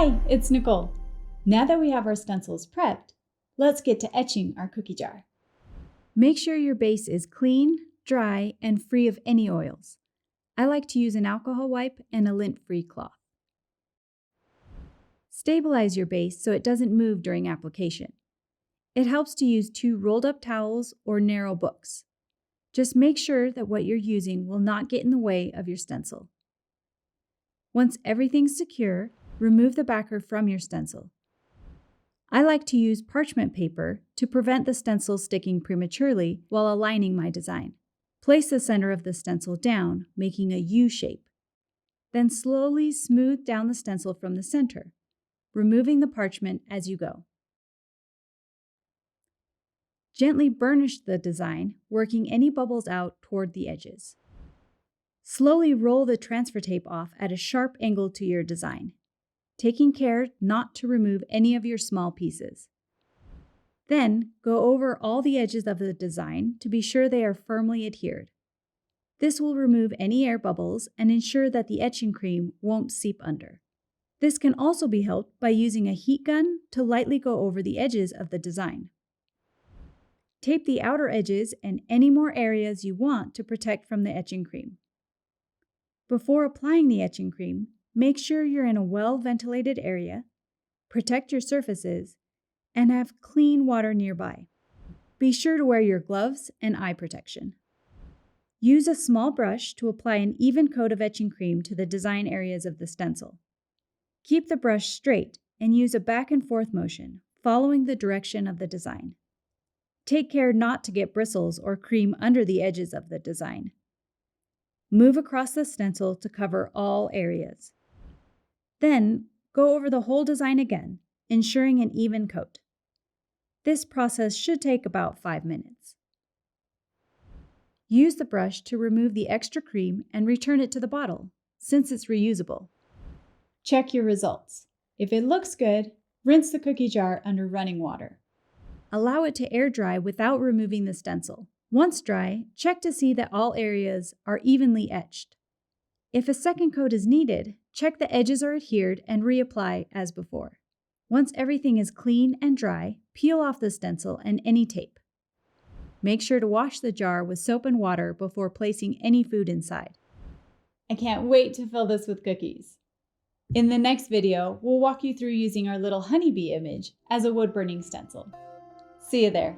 Hi, it's Nicole. Now that we have our stencils prepped, let's get to etching our cookie jar. Make sure your base is clean, dry, and free of any oils. I like to use an alcohol wipe and a lint-free cloth. Stabilize your base so it doesn't move during application. It helps to use 2 rolled-up towels or narrow books. Just make sure that what you're using will not get in the way of your stencil. Once everything's secure, remove the backer from your stencil. I like to use parchment paper to prevent the stencil sticking prematurely while aligning my design. Place the center of the stencil down, making a U shape. Then slowly smooth down the stencil from the center, removing the parchment as you go. Gently burnish the design, working any bubbles out toward the edges. Slowly roll the transfer tape off at a sharp angle to your design, taking care not to remove any of your small pieces. Then, go over all the edges of the design to be sure they are firmly adhered. This will remove any air bubbles and ensure that the etching cream won't seep under. This can also be helped by using a heat gun to lightly go over the edges of the design. Tape the outer edges and any more areas you want to protect from the etching cream. Before applying the etching cream, make sure you're in a well-ventilated area, protect your surfaces, and have clean water nearby. Be sure to wear your gloves and eye protection. Use a small brush to apply an even coat of etching cream to the design areas of the stencil. Keep the brush straight and use a back and forth motion, following the direction of the design. Take care not to get bristles or cream under the edges of the design. Move across the stencil to cover all areas. Then, go over the whole design again, ensuring an even coat. This process should take about 5 minutes. Use the brush to remove the extra cream and return it to the bottle, since it's reusable. Check your results. If it looks good, rinse the cookie jar under running water. Allow it to air dry without removing the stencil. Once dry, check to see that all areas are evenly etched. If a second coat is needed, check the edges are adhered and reapply as before. Once everything is clean and dry, peel off the stencil and any tape. Make sure to wash the jar with soap and water before placing any food inside. I can't wait to fill this with cookies. In the next video, we'll walk you through using our little honeybee image as a wood-burning stencil. See you there.